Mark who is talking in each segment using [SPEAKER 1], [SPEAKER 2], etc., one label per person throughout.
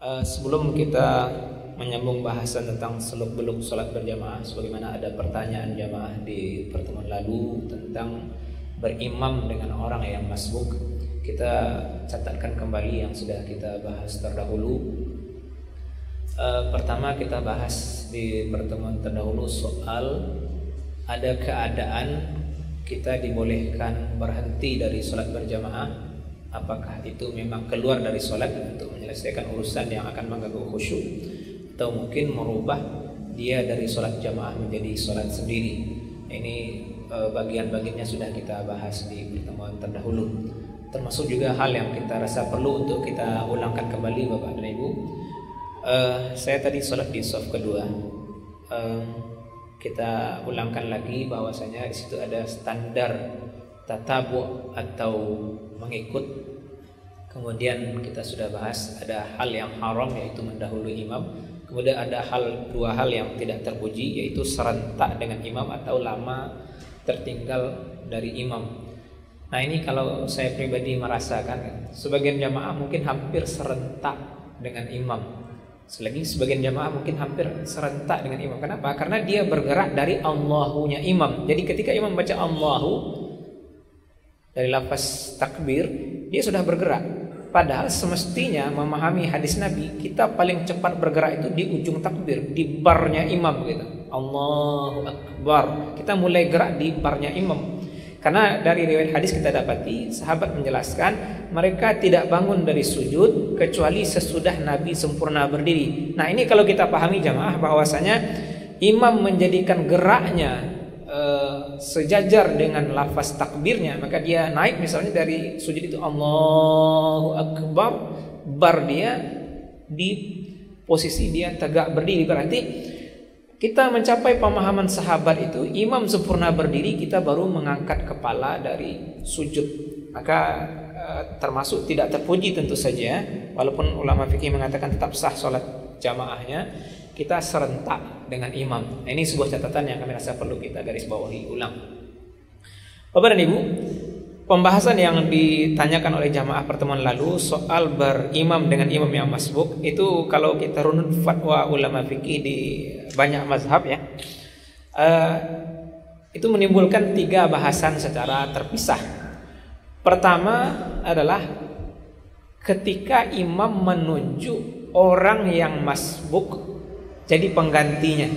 [SPEAKER 1] Sebelum kita menyambung bahasan tentang seluk-beluk sholat berjamaah, sebagaimana ada pertanyaan jamaah di pertemuan lalu tentang berimam dengan orang yang masbuk, kita catatkan kembali yang sudah kita bahas terdahulu. Pertama kita bahas di pertemuan terdahulu soal ada keadaan kita dibolehkan berhenti dari sholat berjamaah. Apakah itu memang keluar dari sholat untuk menyelesaikan urusan yang akan mengganggu khusyuk, atau mungkin merubah dia dari sholat jamaah menjadi sholat sendiri. Ini bagian-bagiannya sudah kita bahas di pertemuan terdahulu. Termasuk juga hal yang kita rasa perlu untuk kita ulangkan kembali Bapak dan Ibu. Saya tadi sholat di shaf kedua. Kita ulangkan lagi bahwasanya di situ ada standar tatabu atau mengikut. Kemudian kita sudah bahas ada hal yang haram yaitu mendahului imam. Kemudian ada dua hal yang tidak terpuji yaitu serentak dengan imam atau lama tertinggal dari imam. Nah ini kalau saya pribadi merasakan sebagian jamaah mungkin hampir serentak dengan imam. Selagi sebagian jamaah mungkin hampir serentak dengan imam. Kenapa? Karena dia bergerak dari Allahunya imam. Jadi ketika imam baca Allahu dari lafaz takbir, dia sudah bergerak. Padahal semestinya memahami hadis Nabi, kita paling cepat bergerak itu di ujung takbir, di barnya imam gitu. Allahu Akbar. Kita mulai gerak di barnya imam. Karena dari riwayat hadis kita dapati sahabat menjelaskan mereka tidak bangun dari sujud kecuali sesudah Nabi sempurna berdiri. Nah, ini kalau kita pahami jamaah bahwasanya imam menjadikan geraknya sejajar dengan lafaz takbirnya, maka dia naik misalnya dari sujud itu Allahu Akbar, bar dia di posisi dia tegak berdiri. Berarti kita mencapai pemahaman sahabat itu imam sempurna berdiri, kita baru mengangkat kepala dari sujud. Maka termasuk tidak terpuji tentu saja, walaupun ulama fikih mengatakan tetap sah sholat jamaahnya, kita serentak dengan imam. Nah, ini sebuah catatan yang kami rasa perlu kita garis bawahi ulang. Bapak dan Ibu, pembahasan yang ditanyakan oleh jamaah pertemuan lalu soal berimam dengan imam yang masbuk, itu kalau kita runut fatwa ulama fikih di banyak mazhab ya, itu menimbulkan 3 bahasan secara terpisah. Pertama adalah ketika imam menunjuk orang yang masbuk jadi penggantinya.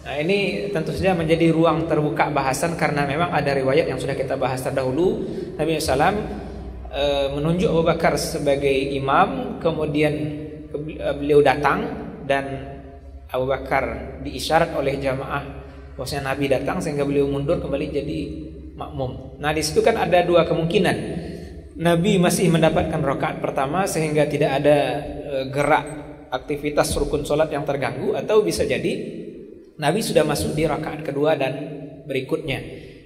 [SPEAKER 1] Nah ini tentu saja menjadi ruang terbuka bahasan karena memang ada riwayat yang sudah kita bahas terdahulu. Nabi SAW menunjuk Abu Bakar sebagai imam, kemudian beliau datang dan Abu Bakar diisyarat oleh jamaah bahwasanya Nabi datang sehingga beliau mundur kembali jadi makmum. Nah di situ kan ada 2 kemungkinan. Nabi masih mendapatkan rakaat pertama sehingga tidak ada gerak aktivitas rukun sholat yang terganggu, atau bisa jadi Nabi sudah masuk di rakaat kedua dan berikutnya.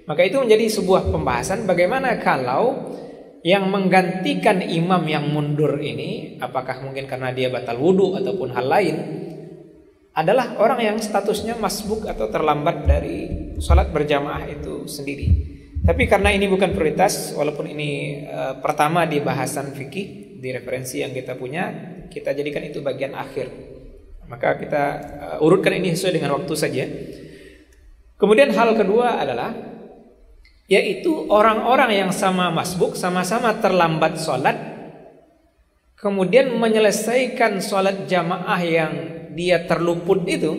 [SPEAKER 1] Maka itu menjadi sebuah pembahasan bagaimana kalau yang menggantikan imam yang mundur ini, apakah mungkin karena dia batal wudu ataupun hal lain, adalah orang yang statusnya masbuk atau terlambat dari sholat berjamaah itu sendiri. Tapi karena ini bukan prioritas, walaupun ini pertama di bahasan fikih, di referensi yang kita punya, kita jadikan itu bagian akhir. Maka kita urutkan ini sesuai dengan waktu saja. Kemudian hal kedua adalah yaitu orang-orang yang sama masbuk, sama-sama terlambat sholat, kemudian menyelesaikan sholat jamaah yang dia terluput itu.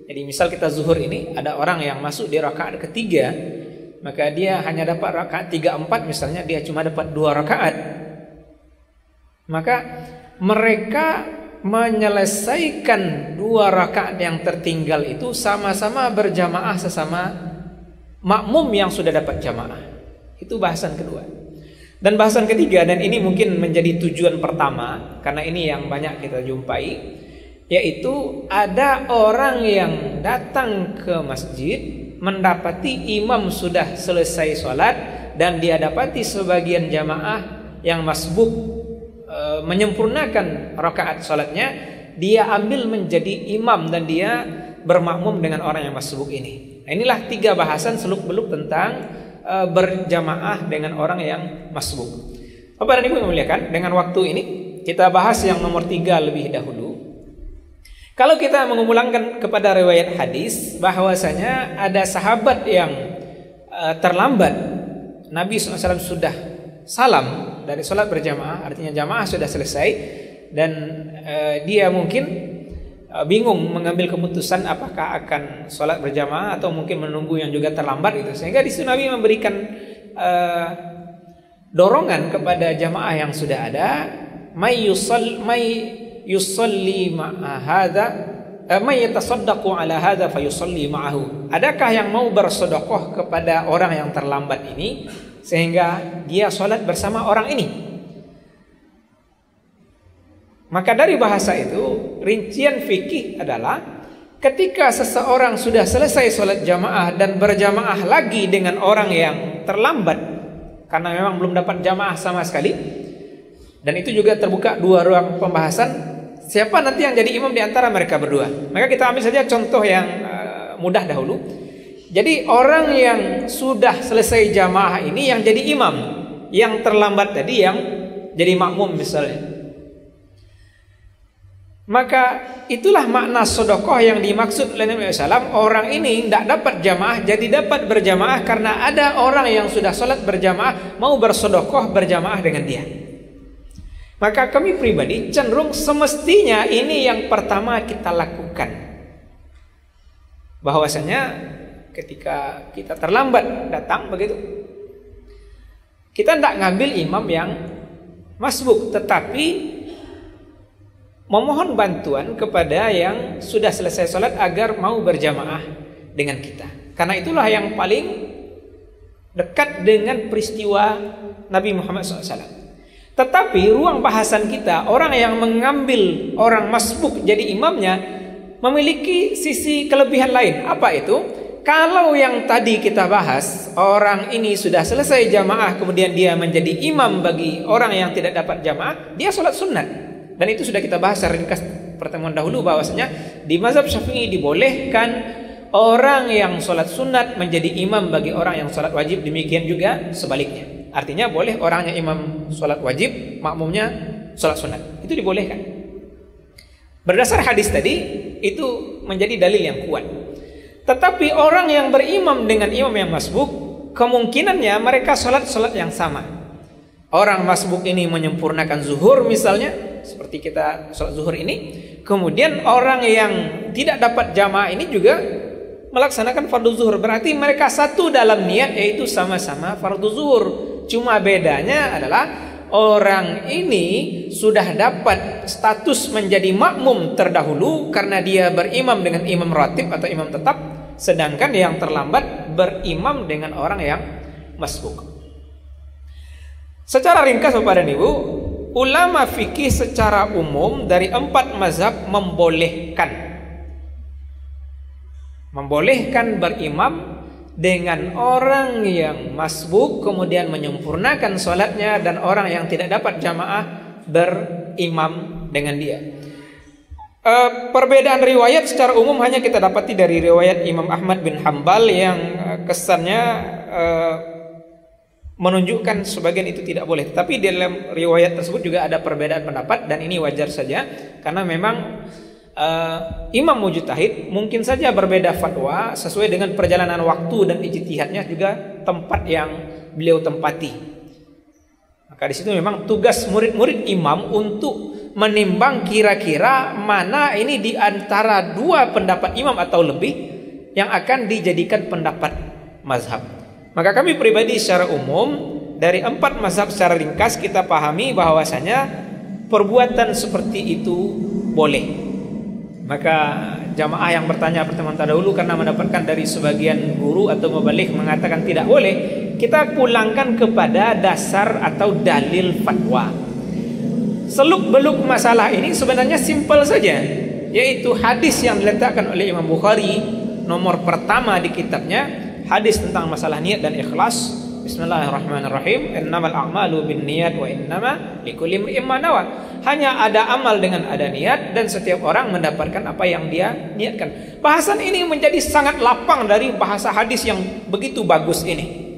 [SPEAKER 1] Jadi misal kita zuhur ini, ada orang yang masuk di rakaat ketiga, maka dia hanya dapat rakaat 3-4 misalnya, dia cuma dapat 2 rakaat. Maka mereka menyelesaikan 2 rakaat yang tertinggal itu sama-sama berjamaah sesama makmum yang sudah dapat jamaah. Itu bahasan kedua. Dan bahasan ketiga, dan ini mungkin menjadi tujuan pertama karena ini yang banyak kita jumpai, yaitu ada orang yang datang ke masjid mendapati imam sudah selesai sholat dan dia dapati sebagian jamaah yang masbuk menyempurnakan rakaat sholatnya, dia ambil menjadi imam dan dia bermakmum dengan orang yang masbuk ini. Nah, inilah 3 bahasan seluk-beluk tentang berjamaah dengan orang yang masbuk. Bapak dan Ibu yang memuliakan, dengan waktu ini kita bahas yang nomor 3 lebih dahulu. Kalau kita mengulangkan kepada riwayat hadis bahwasanya ada sahabat yang terlambat, Nabi SAW sudah salam dari sholat berjamaah, artinya jamaah sudah selesai, dan dia mungkin bingung mengambil keputusan apakah akan sholat berjamaah atau mungkin menunggu yang juga terlambat itu. Sehingga di situ Nabi memberikan dorongan kepada jamaah yang sudah ada, may yusalli ma'a hadza, may yatasaddaqu ala hadza fayusalli ma'ahu. Adakah yang mau bersedekah kepada orang yang terlambat ini sehingga dia sholat bersama orang ini? Maka dari bahasa itu rincian fikih adalah ketika seseorang sudah selesai sholat jamaah dan berjamaah lagi dengan orang yang terlambat karena memang belum dapat jamaah sama sekali, dan itu juga terbuka 2 ruang pembahasan, siapa nanti yang jadi imam di antara mereka berdua. Maka kita ambil saja contoh yang mudah dahulu. Jadi orang yang sudah selesai jamaah ini yang jadi imam, yang terlambat tadi yang jadi makmum misalnya. Maka itulah makna sedekah yang dimaksud oleh Nabi SAW. Orang ini tidak dapat jamaah jadi dapat berjamaah karena ada orang yang sudah sholat berjamaah mau bersedekah berjamaah dengan dia. Maka kami pribadi cenderung semestinya ini yang pertama kita lakukan. Bahwasanya ketika kita terlambat datang begitu, kita tidak ngambil imam yang masbuk, tetapi memohon bantuan kepada yang sudah selesai sholat agar mau berjamaah dengan kita. Karena itulah yang paling dekat dengan peristiwa Nabi Muhammad SAW. Tetapi ruang bahasan kita, orang yang mengambil orang masbuk jadi imamnya memiliki sisi kelebihan lain. Apa itu? Kalau yang tadi kita bahas, orang ini sudah selesai jamaah kemudian dia menjadi imam bagi orang yang tidak dapat jamaah, dia sholat sunat. Dan itu sudah kita bahas secara ringkas pertemuan dahulu bahwasanya di mazhab Syafi'i dibolehkan orang yang sholat sunat menjadi imam bagi orang yang sholat wajib, demikian juga sebaliknya. Artinya boleh orangnya imam sholat wajib, makmumnya sholat sunat, itu dibolehkan. Berdasar hadis tadi itu menjadi dalil yang kuat. Tetapi orang yang berimam dengan imam yang masbuk, kemungkinannya mereka sholat yang sama. Orang masbuk ini menyempurnakan zuhur misalnya, seperti kita sholat zuhur ini. Kemudian orang yang tidak dapat jamaah ini juga melaksanakan fardu zuhur. Berarti mereka satu dalam niat, yaitu sama-sama fardu zuhur. Cuma bedanya adalah orang ini sudah dapat status menjadi makmum terdahulu karena dia berimam dengan imam ratib atau imam tetap, sedangkan yang terlambat berimam dengan orang yang masbuk. Secara ringkas Bapak dan Ibu, ulama fikih secara umum dari 4 mazhab membolehkan berimam dengan orang yang masbuk kemudian menyempurnakan sholatnya, dan orang yang tidak dapat jamaah berimam dengan dia. Perbedaan riwayat secara umum hanya kita dapati dari riwayat Imam Ahmad bin Hambal yang kesannya menunjukkan sebagian itu tidak boleh. Tapi dalam riwayat tersebut juga ada perbedaan pendapat, dan ini wajar saja karena memang imam mujtahid mungkin saja berbeda fatwa sesuai dengan perjalanan waktu dan ijtihadnya, juga tempat yang beliau tempati. Maka di situ memang tugas murid-murid imam untuk menimbang kira-kira mana ini di antara 2 pendapat imam atau lebih yang akan dijadikan pendapat mazhab. Maka kami pribadi secara umum dari 4 mazhab secara ringkas kita pahami bahwasanya perbuatan seperti itu boleh. Maka jamaah yang bertanya pertemuan terdahulu karena mendapatkan dari sebagian guru atau mubalik mengatakan tidak boleh, kita pulangkan kepada dasar atau dalil fatwa. Seluk-beluk masalah ini sebenarnya simpel saja, yaitu hadis yang diletakkan oleh Imam Bukhari nomor pertama di kitabnya, hadis tentang masalah niat dan ikhlas. Bismillahirrahmanirrahim. Innamal a'malu binniyat wa innama likulli imrin ma nawa. Hanya ada amal dengan ada niat, dan setiap orang mendapatkan apa yang dia niatkan. Bahasan ini menjadi sangat lapang dari bahasa hadis yang begitu bagus ini.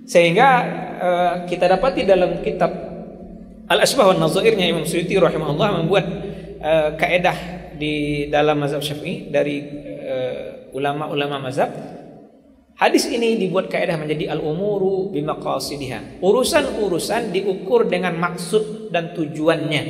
[SPEAKER 1] Sehingga kita dapati dalam kitab Al-Asbah wan Nazairnya Imam Suyuti rahimahullah membuat kaidah di dalam mazhab Syafi'i dari ulama-ulama mazhab. Hadis ini dibuat kaidah menjadi al-umuru bimaqasidiha. Urusan-urusan diukur dengan maksud dan tujuannya.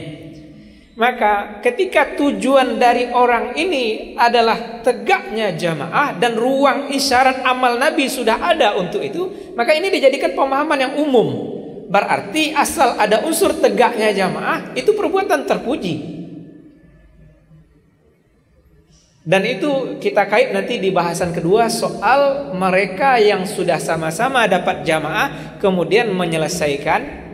[SPEAKER 1] Maka ketika tujuan dari orang ini adalah tegaknya jamaah dan ruang isyarat amal Nabi sudah ada untuk itu, maka ini dijadikan pemahaman yang umum. Berarti asal ada unsur tegaknya jamaah, itu perbuatan terpuji. Dan itu kita kait nanti di bahasan kedua soal mereka yang sudah sama-sama dapat jamaah kemudian menyelesaikan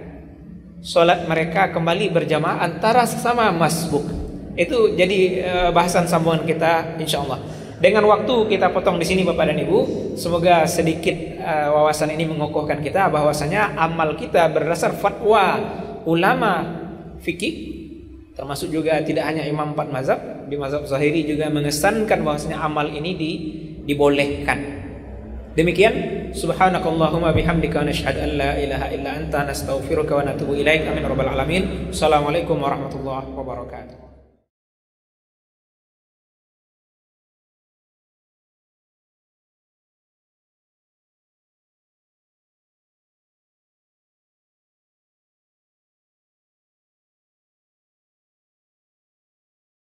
[SPEAKER 1] sholat mereka kembali berjamaah antara sesama masbuk. Itu jadi bahasan sambungan kita insyaallah. Dengan waktu kita potong di sini Bapak dan Ibu. Semoga sedikit wawasan ini mengokohkan kita bahwasanya amal kita berdasar fatwa ulama fikih, termasuk juga tidak hanya imam 4 mazhab. Di mazhab Zahiri juga mengesankan bahwasanya amal ini dibolehkan. Demikian, subhanakallahumma bihamdika nashhadu an la ilaha illa anta nastaghfiruka wa natubu ilaik. Amin rabbal alamin. Assalamualaikum warahmatullahi wabarakatuh.